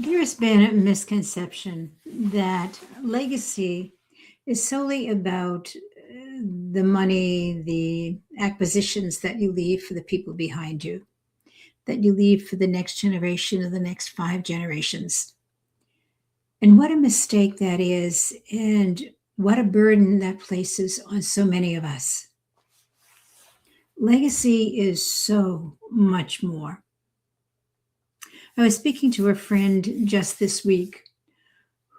There's been a misconception that legacy is solely about the money, the acquisitions that you leave for the people behind you, that you leave for the next generation or the next 5 generations. And what a mistake that is, and what a burden that places on so many of us. Legacy is so much more. I was speaking to a friend just this week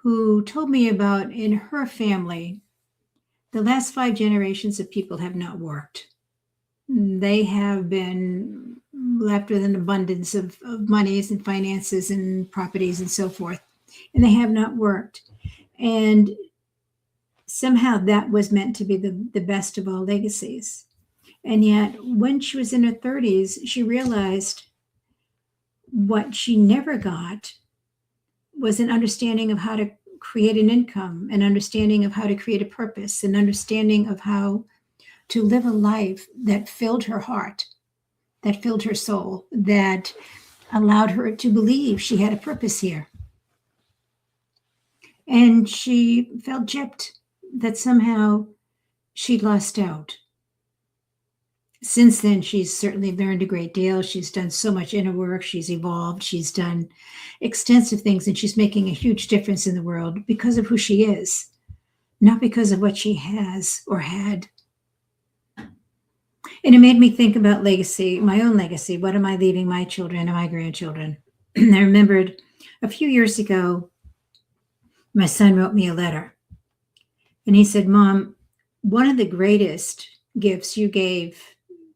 who told me about in her family, the last 5 generations of people have not worked. They have been left with an abundance of monies and finances and properties and so forth, and they have not worked. And somehow that was meant to be the best of all legacies. And yet, when she was in her 30s, she realized what she never got was an understanding of how to create an income, an understanding of how to create a purpose, an understanding of how to live a life that filled her heart, that filled her soul, that allowed her to believe she had a purpose here. And she felt gypped that somehow she'd lost out. Since then, she's certainly learned a great deal. She's done so much inner work. She's evolved. She's done extensive things, and she's making a huge difference in the world because of who she is, not because of what she has or had. And it made me think about legacy, my own legacy. What am I leaving my children and my grandchildren? I remembered a few years ago, my son wrote me a letter. And he said, "Mom, one of the greatest gifts you gave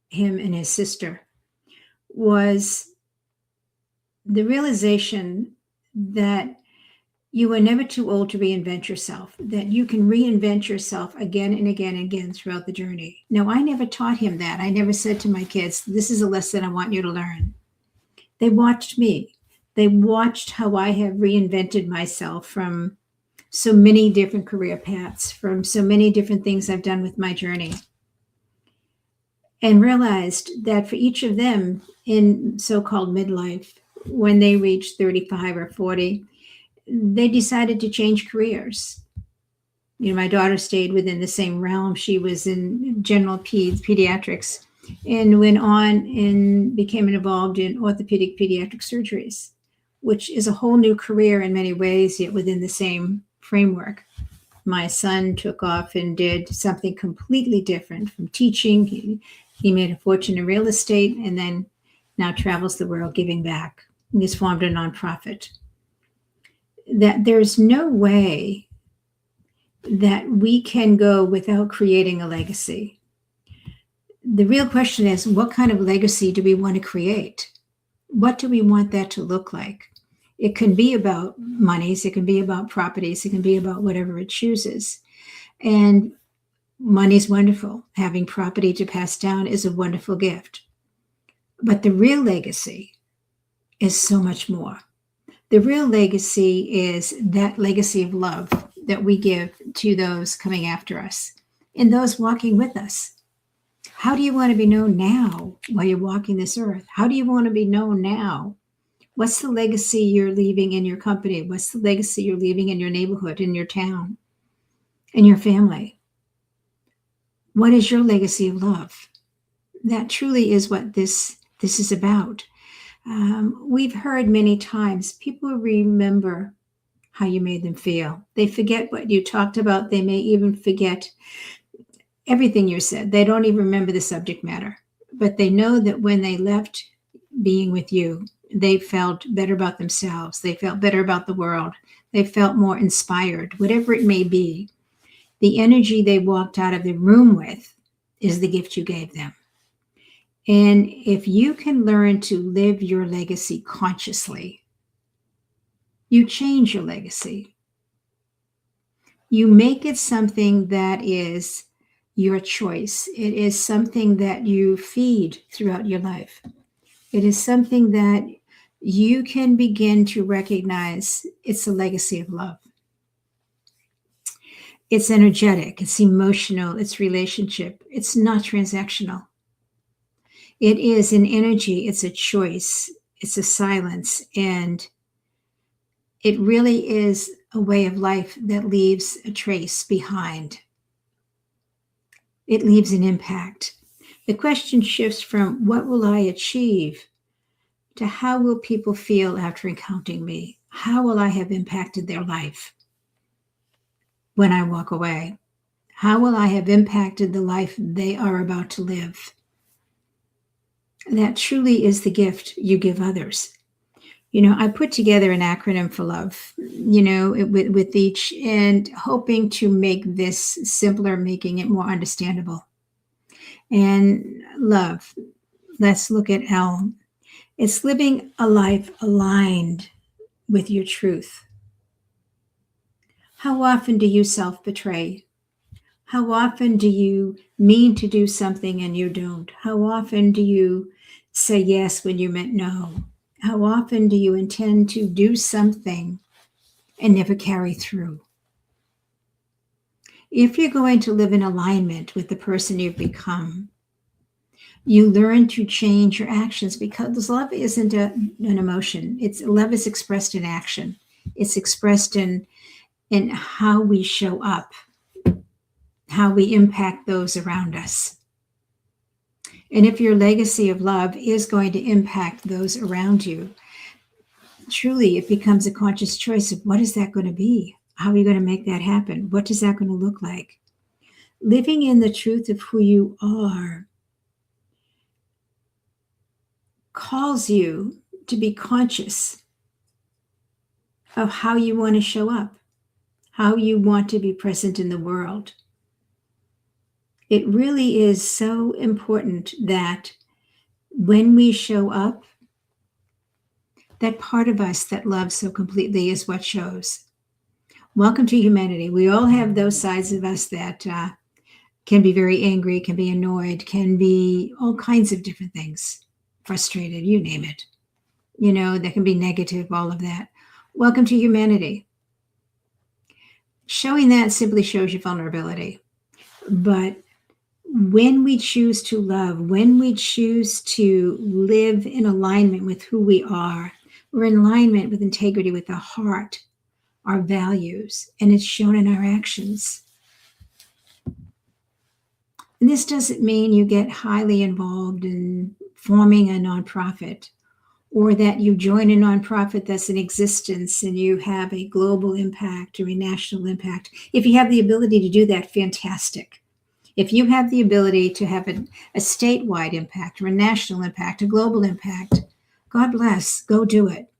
him and his sister was the realization that you were never too old to reinvent yourself, that you can reinvent yourself again and again and again throughout the journey." Now, I never taught him that. I never said to my kids, "This is a lesson I want you to learn." They watched me. They watched how I have reinvented myself from so many different career paths, from so many different things I've done with my journey, and realized that for each of them in so-called midlife, when they reached 35 or 40, they decided to change careers. My daughter stayed within the same realm. She was in general pediatrics and went on and became involved in orthopedic pediatric surgeries, which is a whole new career in many ways, yet within the same framework. My son took off and did something completely different from teaching. He made a fortune in real estate and then now travels the world giving back. He's formed a nonprofit. That there's no way that we can go without creating a legacy. The real question is, what kind of legacy do we want to create? What do we want that to look like? It can be about monies, it can be about properties, it can be about whatever it chooses. And money's wonderful. Having property to pass down is a wonderful gift. But the real legacy is so much more. The real legacy is that legacy of love that we give to those coming after us and those walking with us. How do you want to be known now while you're walking this earth? How do you want to be known now? What's the legacy you're leaving in your company? What's the legacy you're leaving in your neighborhood, in your town, in your family? What is your legacy of love? That truly is what this is about. We've heard many times people remember how you made them feel. They forget what you talked about. They may even forget everything you said. They don't even remember the subject matter, but they know that when they left being with you, they felt better about themselves. They felt better about the world. They felt more inspired, whatever it may be. The energy they walked out of the room with is the gift you gave them. And if you can learn to live your legacy consciously, you change your legacy. You make it something that is your choice. It is something that you feed throughout your life. It is something that you can begin to recognize it's a legacy of love. It's energetic, it's emotional, it's relationship. It's not transactional. It is an energy, it's a choice, it's a silence, and It really is a way of life that leaves a trace behind. It leaves an impact. The question shifts from what will I achieve to how will people feel after encountering me? How will I have impacted their life when I walk away? How will I have impacted the life they are about to live? That truly is the gift you give others. I put together an acronym for love, with each, and hoping to make this simpler, making it more understandable. And love, let's look at L. It's living a life aligned with your truth. How often do you self-betray? How often do you mean to do something and you don't? How often do you say yes when you meant no? How often do you intend to do something and never carry through? If you're going to live in alignment with the person you've become, you learn to change your actions, because love isn't an emotion. Love is expressed in action. It's expressed in how we show up, how we impact those around us. And if your legacy of love is going to impact those around you, truly it becomes a conscious choice of what is that going to be? How are you going to make that happen? What is that going to look like? Living in the truth of who you are calls you to be conscious of how you want to show up, how you want to be present in the world. It really is so important that when we show up, that part of us that loves so completely is what shows. Welcome to humanity. We all have those sides of us that can be very angry, can be annoyed, can be all kinds of different things, frustrated, you name it. That can be negative, all of that. Welcome to humanity. Showing that simply shows your vulnerability. But when we choose to love, when we choose to live in alignment with who we are, we're in alignment with integrity, with the heart, our values, and it's shown in our actions. And this doesn't mean you get highly involved in forming a nonprofit, or that you join a nonprofit that's in existence and you have a global impact or a national impact. If you have the ability to do that, fantastic. If you have the ability to have a statewide impact or a national impact, a global impact, God bless, go do it.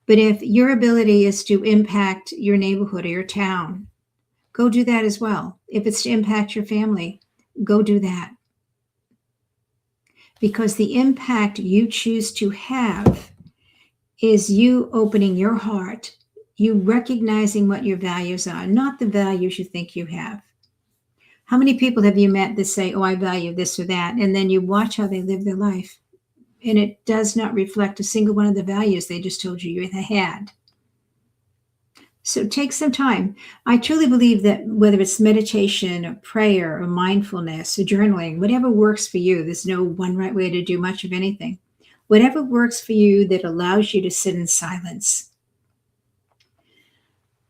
But if your ability is to impact your neighborhood or your town, go do that as well. If it's to impact your family, go do that. Because the impact you choose to have is you opening your heart, you recognizing what your values are, not the values you think you have. How many people have you met that say, oh, I value this or that, and then you watch how they live their life, and it does not reflect a single one of the values they just told you had? So take some time. I truly believe that whether it's meditation or prayer or mindfulness or journaling, whatever works for you, there's no one right way to do much of anything. Whatever works for you that allows you to sit in silence,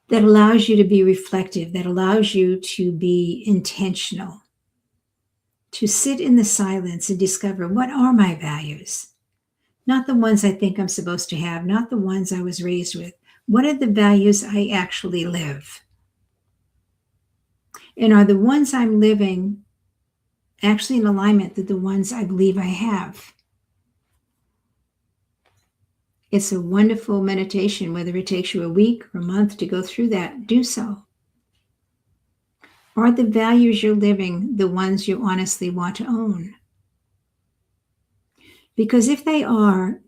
that allows you to be reflective, that allows you to be intentional, to sit in the silence and discover, what are my values? Not the ones I think I'm supposed to have, not the ones I was raised with. What are the values I actually live? And are the ones I'm living actually in alignment with the ones I believe I have? It's a wonderful meditation, whether it takes you a week or a month to go through that, do so. Are the values you're living the ones you honestly want to own? Because if they are,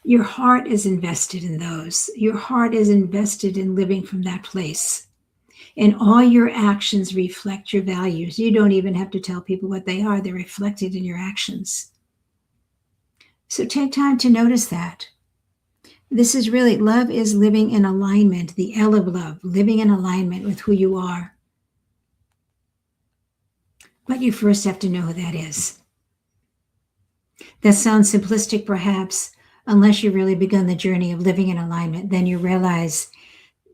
your heart is invested in those. Your heart is invested in living from that place. And all your actions reflect your values. You don't even have to tell people what they are. They're reflected in your actions. So take time to notice that. This is really, love is living in alignment, the L of love, living in alignment with who you are. But you first have to know who that is. That sounds simplistic perhaps, unless you've really begun the journey of living in alignment. Then you realize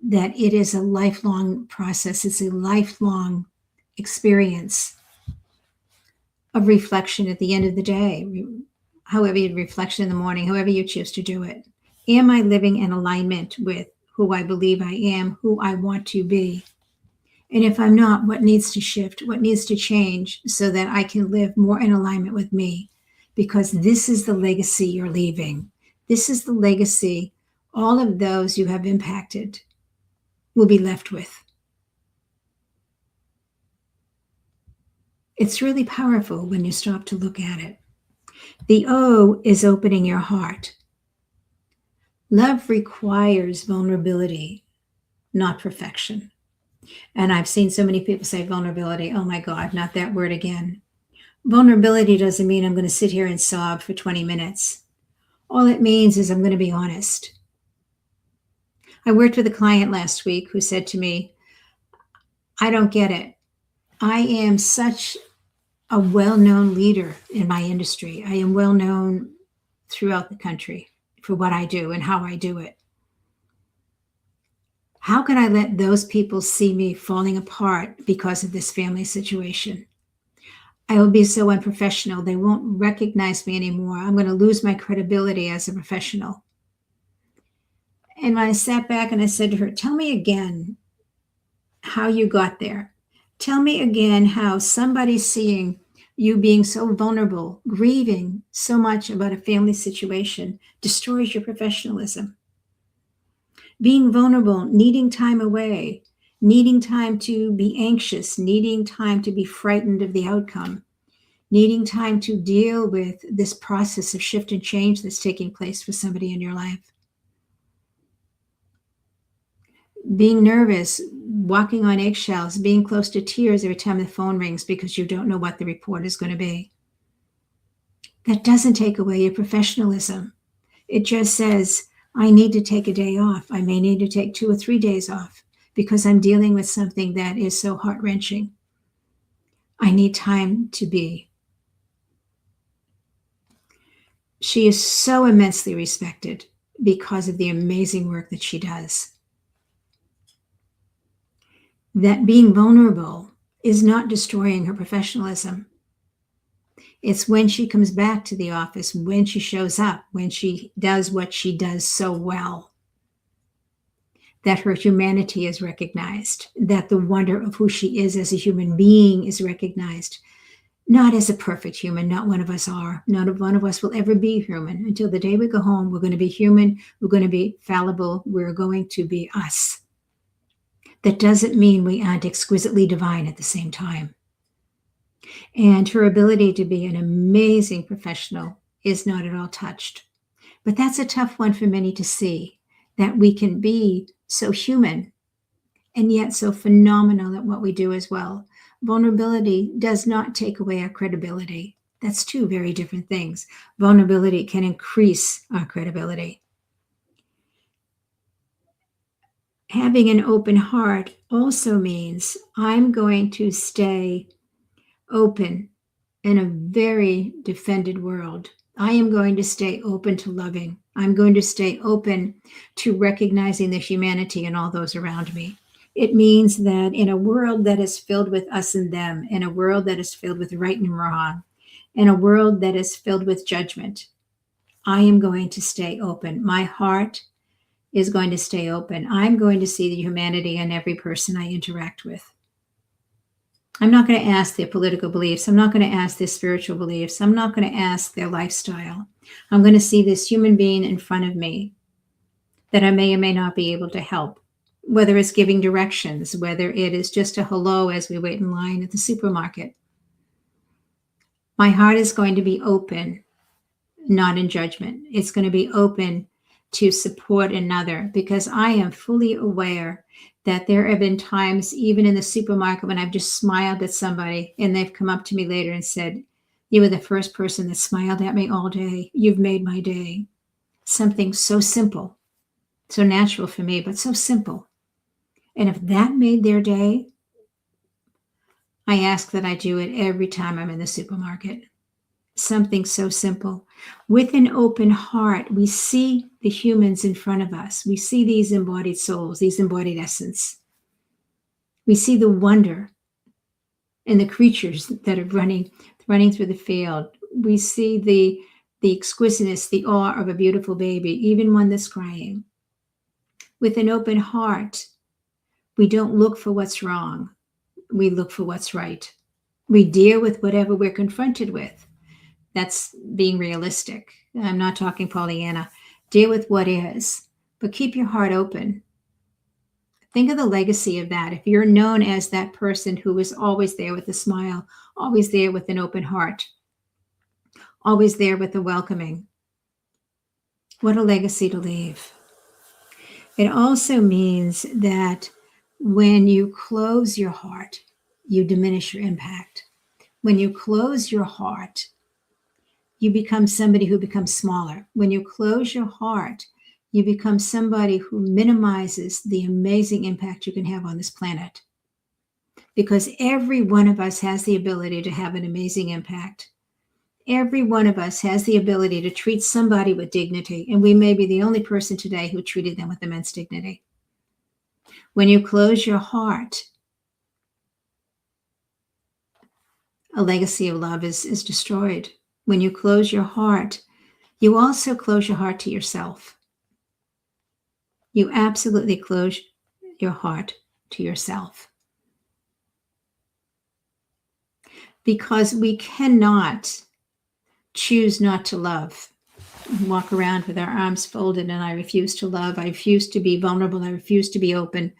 that it is a lifelong process. It's a lifelong experience of reflection at the end of the day, however you reflection in the morning, however you choose to do it. Am I living in alignment with who I believe I am, who I want to be? And if I'm not, what needs to shift? What needs to change so that I can live more in alignment with me? Because this is the legacy you're leaving. This is the legacy all of those you have impacted will be left with. It's really powerful when you stop to look at it. The O is opening your heart. Love requires vulnerability, not perfection. And I've seen so many people say vulnerability. Oh my God, not that word again. Vulnerability doesn't mean I'm going to sit here and sob for 20 minutes. All it means is I'm going to be honest. I worked with a client last week who said to me, I don't get it. I am such a well-known leader in my industry. I am well-known throughout the country for what I do and how I do it. How can I let those people see me falling apart because of this family situation? I will be so unprofessional. They won't recognize me anymore. I'm going to lose my credibility as a professional. And when I sat back and I said to her, tell me again how you got there. Tell me again how somebody seeing you being so vulnerable, grieving so much about a family situation destroys your professionalism. Being vulnerable, needing time away, needing time to be anxious, needing time to be frightened of the outcome, needing time to deal with this process of shift and change that's taking place for somebody in your life. Being nervous, walking on eggshells, being close to tears every time the phone rings because you don't know what the report is going to be. That doesn't take away your professionalism. It just says, I need to take a day off. I may need to take 2 or 3 days off because I'm dealing with something that is so heart-wrenching. I need time to be. She is so immensely respected because of the amazing work that she does. That being vulnerable is not destroying her professionalism. It's when she comes back to the office, when she shows up, when she does what she does so well, that her humanity is recognized, that the wonder of who she is as a human being is recognized, not as a perfect human. Not one of us are. Not one of us will ever be human. Until the day we go home, we're going to be human. We're going to be fallible. We're going to be us. That doesn't mean we aren't exquisitely divine at the same time. And her ability to be an amazing professional is not at all touched. But that's a tough one for many to see, that we can be so human and yet so phenomenal at what we do as well. Vulnerability does not take away our credibility. That's two very different things. Vulnerability can increase our credibility. Having an open heart also means I'm going to stay open in a very defended world. I am going to stay open to loving. I'm going to stay open to recognizing the humanity in all those around me. It means that in a world that is filled with us and them, in a world that is filled with right and wrong, in a world that is filled with judgment, I am going to stay open. My heart is going to stay open. I'm going to see the humanity in every person I interact with. I'm not going to ask their political beliefs. I'm not going to ask their spiritual beliefs. I'm not going to ask their lifestyle. I'm going to see this human being in front of me that I may or may not be able to help, whether it's giving directions, whether it is just a hello as we wait in line at the supermarket. My heart is going to be open, not in judgment. It's going to be open to support another, because I am fully aware that there have been times, even in the supermarket, when I've just smiled at somebody and they've come up to me later and said, you were the first person that smiled at me all day. You've made my day. Something so simple, so natural for me, but so simple. And if that made their day, I ask that I do it every time I'm in the supermarket. something so simple. With an open heart, we see the humans in front of us. We see these embodied souls, these embodied essence. We see the wonder in the creatures that are running through the field. We see the exquisiteness, the awe of a beautiful baby, even one that's crying. With an open heart, we don't look for what's wrong. We look for what's right. We deal with whatever we're confronted with. That's being realistic. I'm not talking Pollyanna. Deal with what is, but keep your heart open. Think of the legacy of that. If you're known as that person who is always there with a smile, always there with an open heart, always there with a welcoming, what a legacy to leave. It also means that when you close your heart, you diminish your impact. When you close your heart, you become somebody who becomes smaller. When you close your heart, you become somebody who minimizes the amazing impact you can have on this planet. Because every one of us has the ability to have an amazing impact. Every one of us has the ability to treat somebody with dignity, and we may be the only person today who treated them with immense dignity. When you close your heart, a legacy of love is destroyed. When you close your heart, you also close your heart to yourself. You absolutely close your heart to yourself. Because we cannot choose not to love. Walk around with our arms folded and I refuse to love. I refuse to be vulnerable. I refuse to be open.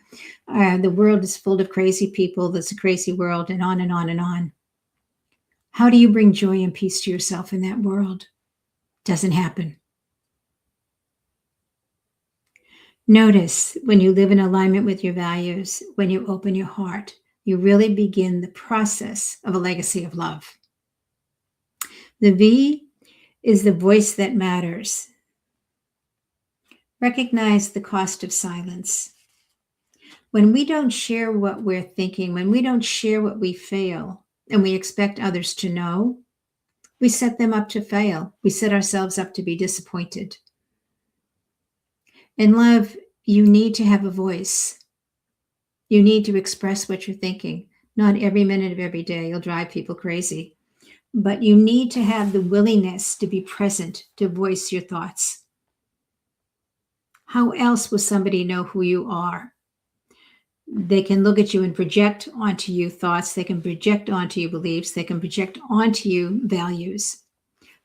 The world is full of crazy people. That's a crazy world, and on and on and on. How do you bring joy and peace to yourself in that world? Doesn't happen. Notice when you live in alignment with your values, when you open your heart, you really begin the process of a legacy of love. The V is the voice that matters. Recognize the cost of silence. When we don't share what we're thinking, when we don't share what we feel, and we expect others to know, we set them up to fail. We set ourselves up to be disappointed. In love, you need to have a voice. You need to express what you're thinking. Not every minute of every day. You'll drive people crazy. But you need to have the willingness to be present, to voice your thoughts. How else will somebody know who you are? They can look at you and project onto you thoughts. They can project onto you beliefs. They can project onto you values.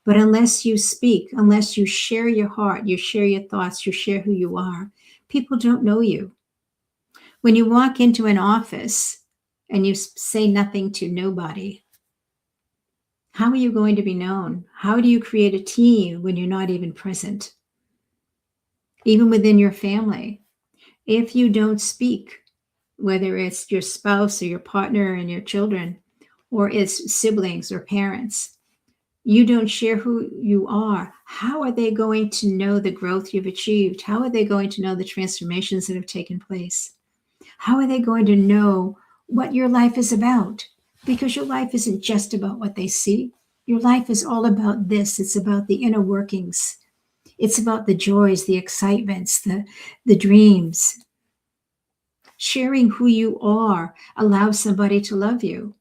But unless you speak, unless you share your heart, you share your thoughts, you share who you are, people don't know you. When you walk into an office and you say nothing to nobody, how are you going to be known? How do you create a team when you're not even present? Even within your family, if you don't speak, whether it's your spouse or your partner and your children, or it's siblings or parents, you don't share who you are, how are they going to know the growth you've achieved? How are they going to know the transformations that have taken place? How are they going to know what your life is about? Because your life isn't just about what they see. Your life is all about this. It's about the inner workings. It's about the joys, the excitements, the dreams. Sharing who you are allows somebody to love you.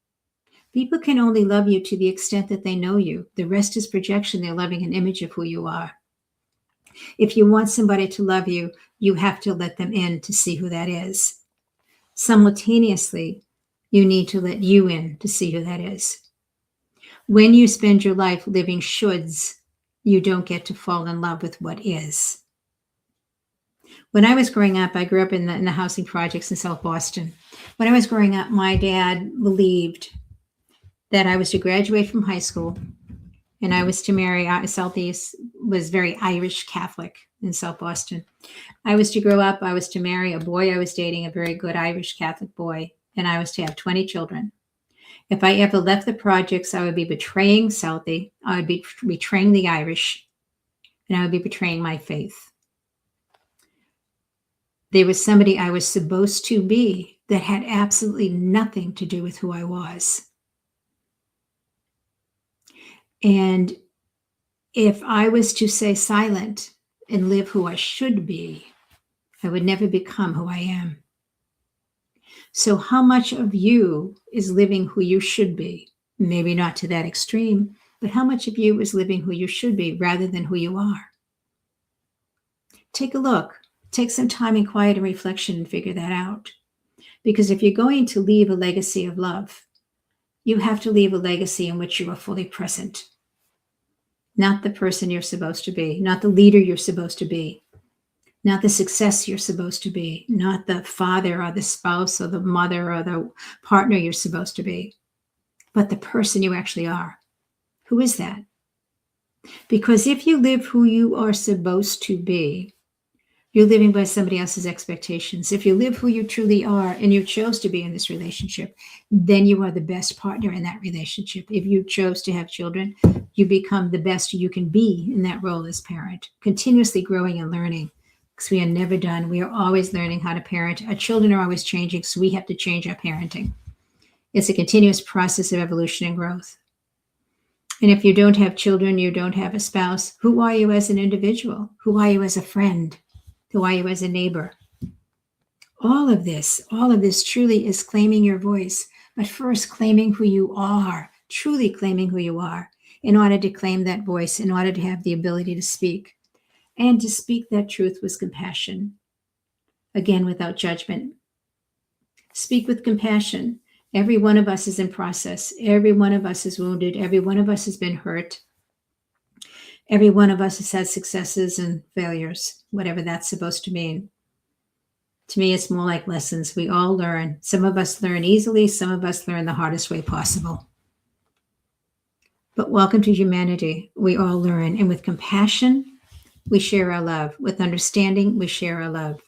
People can only love you to the extent that they know you. The rest is projection. They're loving an image of who you are. If you want somebody to love you, you have to let them in to see who that is. Simultaneously, you need to let you in to see who that is. When you spend your life living shoulds, you don't get to fall in love with what is. When I was growing up, I grew up in the housing projects in South Boston. When I was growing up, my dad believed that I was to graduate from high school and I was to marry. Southeast was very Irish Catholic in South Boston. I was to grow up, I was to marry a boy I was dating, a very good Irish Catholic boy, and I was to have 20 children. If I ever left the projects, I would be betraying Southie, I would be betraying the Irish, and I would be betraying my faith. There was somebody I was supposed to be that had absolutely nothing to do with who I was. And if I was to stay silent and live who I should be, I would never become who I am. So how much of you is living who you should be? Maybe not to that extreme, but how much of you is living who you should be rather than who you are? Take a look. Take some time in quiet and reflection and figure that out. Because if you're going to leave a legacy of love, you have to leave a legacy in which you are fully present. Not the person you're supposed to be, not the leader you're supposed to be, not the success you're supposed to be, not the father or the spouse or the mother or the partner you're supposed to be, but the person you actually are. Who is that? Because if you live who you are supposed to be, you're living by somebody else's expectations. If you live who you truly are and you chose to be in this relationship, then you are the best partner in that relationship. If you chose to have children, you become the best you can be in that role as parent, continuously growing and learning, because we are never done. We are always learning how to parent. Our children are always changing, so we have to change our parenting. It's a continuous process of evolution and growth. And if you don't have children, you don't have a spouse, who are you as an individual? Who are you as a friend? Who are you as a neighbor? All of this truly is claiming your voice, but first claiming who you are, truly claiming who you are, in order to claim that voice, in order to have the ability to speak, and to speak that truth with compassion. Again, without judgment. Speak with compassion. Every one of us is in process. Every one of us is wounded. Every one of us has been hurt. Every one of us has had successes and failures, whatever that's supposed to mean. To me, it's more like lessons. We all learn. Some of us learn easily. Some of us learn the hardest way possible. But welcome to humanity. We all learn. And with compassion, we share our love. With understanding, we share our love.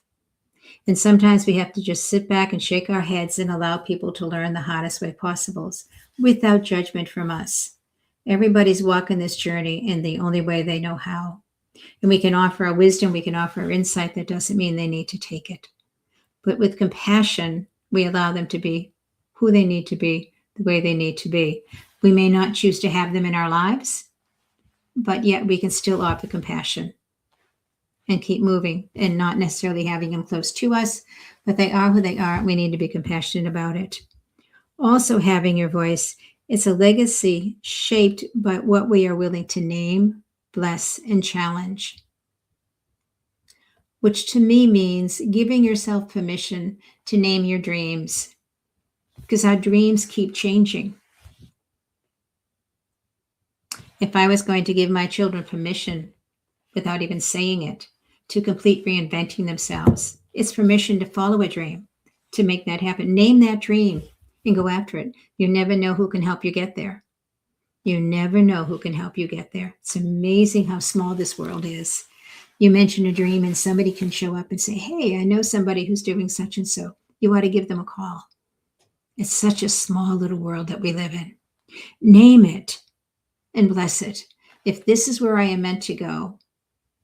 And sometimes we have to just sit back and shake our heads and allow people to learn the hardest way possible without judgment from us. Everybody's walking this journey in the only way they know how. And we can offer our wisdom, we can offer our insight. That doesn't mean they need to take it. But with compassion, we allow them to be who they need to be, the way they need to be. We may not choose to have them in our lives, but yet we can still offer compassion and keep moving and not necessarily having them close to us, but they are who they are. We need to be compassionate about it. Also, having your voice, it's a legacy shaped by what we are willing to name, bless, and challenge, which to me means giving yourself permission to name your dreams, because our dreams keep changing. If I was going to give my children permission, without even saying it, to complete reinventing themselves, it's permission to follow a dream, to make that happen. Name that dream and go after it. You never know who can help you get there. You never know who can help you get there. It's amazing how small this world is. You mention a dream and somebody can show up and say, hey, I know somebody who's doing such and so. You ought to give them a call. It's such a small little world that we live in. Name it and bless it. If this is where I am meant to go,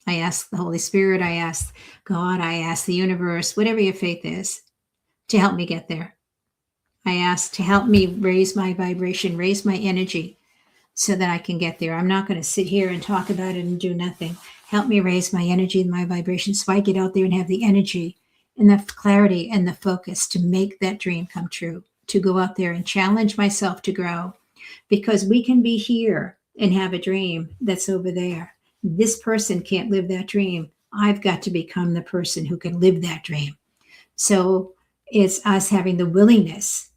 I ask the Holy Spirit, I ask God, I ask the universe, whatever your faith is, to help me get there. I ask to help me raise my vibration, raise my energy so that I can get there. I'm not going to sit here and talk about it and do nothing. Help me raise my energy and my vibration so I get out there and have the energy and the clarity and the focus to make that dream come true, to go out there and challenge myself to grow, because we can be here and have a dream that's over there. This person can't live that dream. I've got to become the person who can live that dream. So it's us having the willingness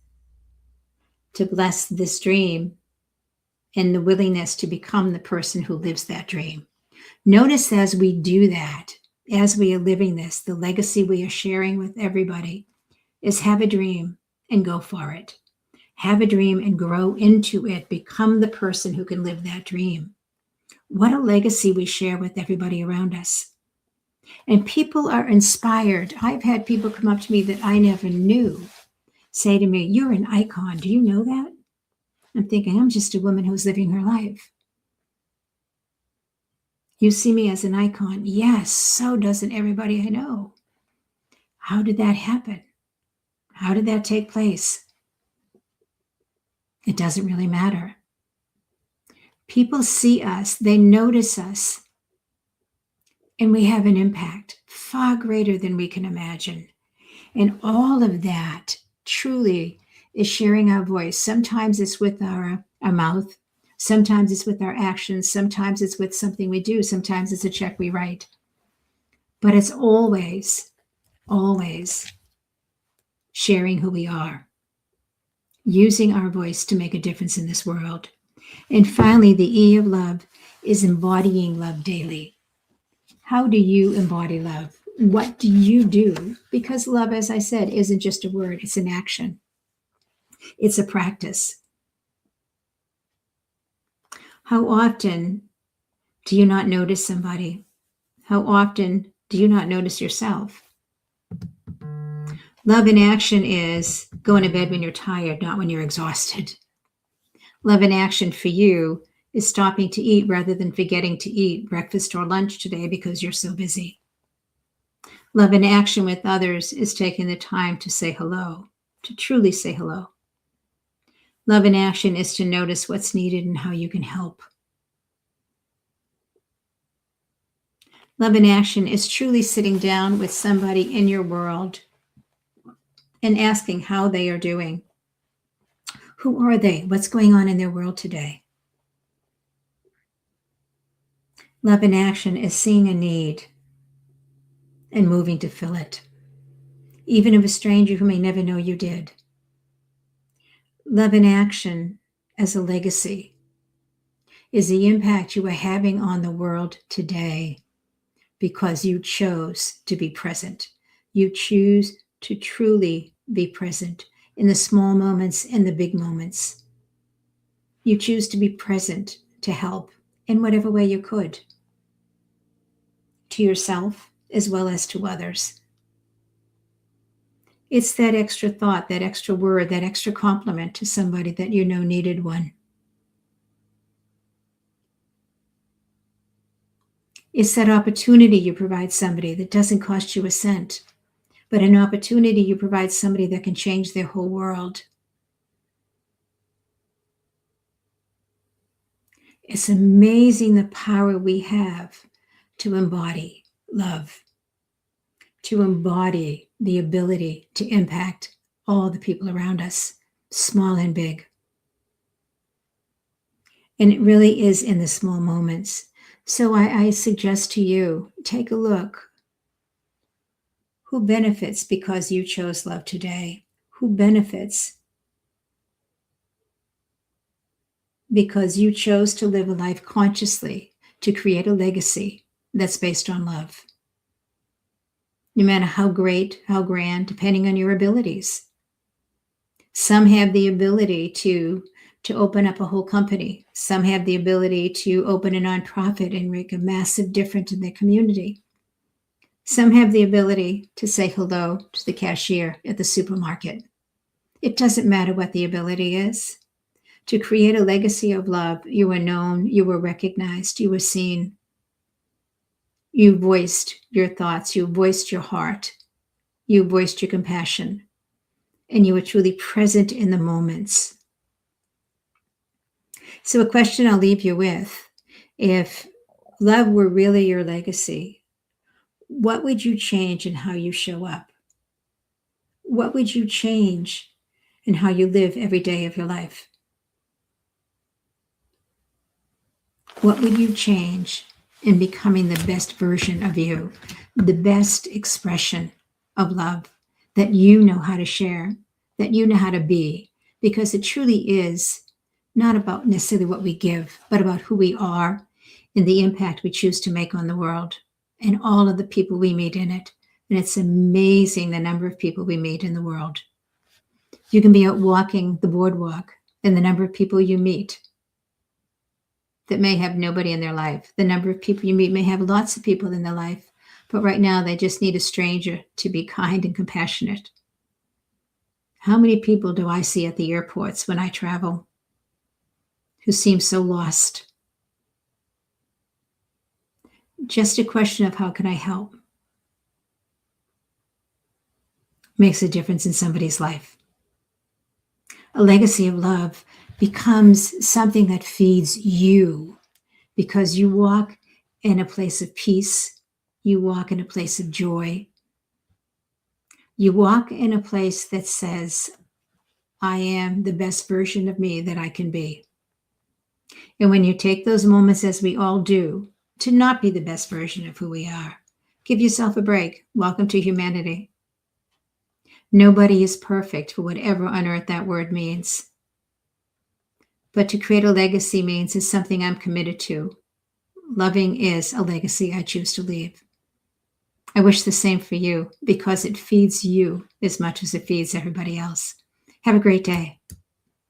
to bless this dream and the willingness to become the person who lives that dream. Notice as we do that, as we are living this, the legacy we are sharing with everybody is have a dream and go for it. Have a dream and grow into it. Become the person who can live that dream. What a legacy we share with everybody around us. And people are inspired. I've had people come up to me that I never knew say to me, you're an icon. Do you know that? I'm thinking, I'm just a woman who's living her life. You see me as an icon. Yes, so doesn't everybody I know. How did that happen? How did that take place? It doesn't really matter. People see us, they notice us, and we have an impact far greater than we can imagine. And all of that truly is sharing our voice. Sometimes it's with our mouth. Sometimes it's with our actions. Sometimes it's with something we do. Sometimes it's a check we write. But it's always, always sharing who we are, using our voice to make a difference in this world. And finally, the E of love is embodying love daily. How do you embody love? What do you do? Because love, as I said, isn't just a word, it's an action. It's a practice. How often do you not notice somebody? How often do you not notice yourself? Love in action is going to bed when you're tired, not when you're exhausted. Love in action for you is stopping to eat rather than forgetting to eat breakfast or lunch today because you're so busy. Love in action with others is taking the time to say hello, to truly say hello. Love in action is to notice what's needed and how you can help. Love in action is truly sitting down with somebody in your world and asking how they are doing. Who are they? What's going on in their world today? Love in action is seeing a need and moving to fill it, even of a stranger who may never know you did. Love in action as a legacy is the impact you are having on the world today because you chose to be present. You choose to truly be present in the small moments and the big moments. You choose to be present to help in whatever way you could, to yourself as well as to others. It's that extra thought, that extra word, that extra compliment to somebody that you know needed one. It's that opportunity you provide somebody that doesn't cost you a cent, but an opportunity you provide somebody that can change their whole world. It's amazing the power we have to embody love, to embody the ability to impact all the people around us, small and big. And it really is in the small moments. So I suggest to you, take a look. Who benefits because you chose love today? Who benefits because you chose to live a life consciously to create a legacy that's based on love? No matter how great, how grand, depending on your abilities. Some have the ability to open up a whole company. Some have the ability to open a nonprofit and make a massive difference in their community. Some have the ability to say hello to the cashier at the supermarket. It doesn't matter what the ability is. To create a legacy of love, you were known, you were recognized, you were seen. You voiced your thoughts, you voiced your heart, you voiced your compassion, and you were truly present in the moments. So a question I'll leave you with, if love were really your legacy, what would you change in how you show up? What would you change in how you live every day of your life? What would you change in becoming the best version of you, the best expression of love that you know how to share, that you know how to be? Because it truly is not about necessarily what we give, but about who we are and the impact we choose to make on the world and all of the people we meet in it. And it's amazing the number of people we meet in the world. You can be out walking the boardwalk and the number of people you meet that may have nobody in their life. The number of people you meet may have lots of people in their life, but right now they just need a stranger to be kind and compassionate. How many people do I see at the airports when I travel who seem so lost? Just a question of how can I help makes a difference in somebody's life. A legacy of love becomes something that feeds you, because you walk in a place of peace. You walk in a place of joy. You walk in a place that says, I am the best version of me that I can be. And when you take those moments, as we all do, to not be the best version of who we are, give yourself a break. Welcome to humanity. Nobody is perfect, for whatever on earth that word means. But to create a legacy means it's something I'm committed to. Loving is a legacy I choose to leave. I wish the same for you, because it feeds you as much as it feeds everybody else. Have a great day.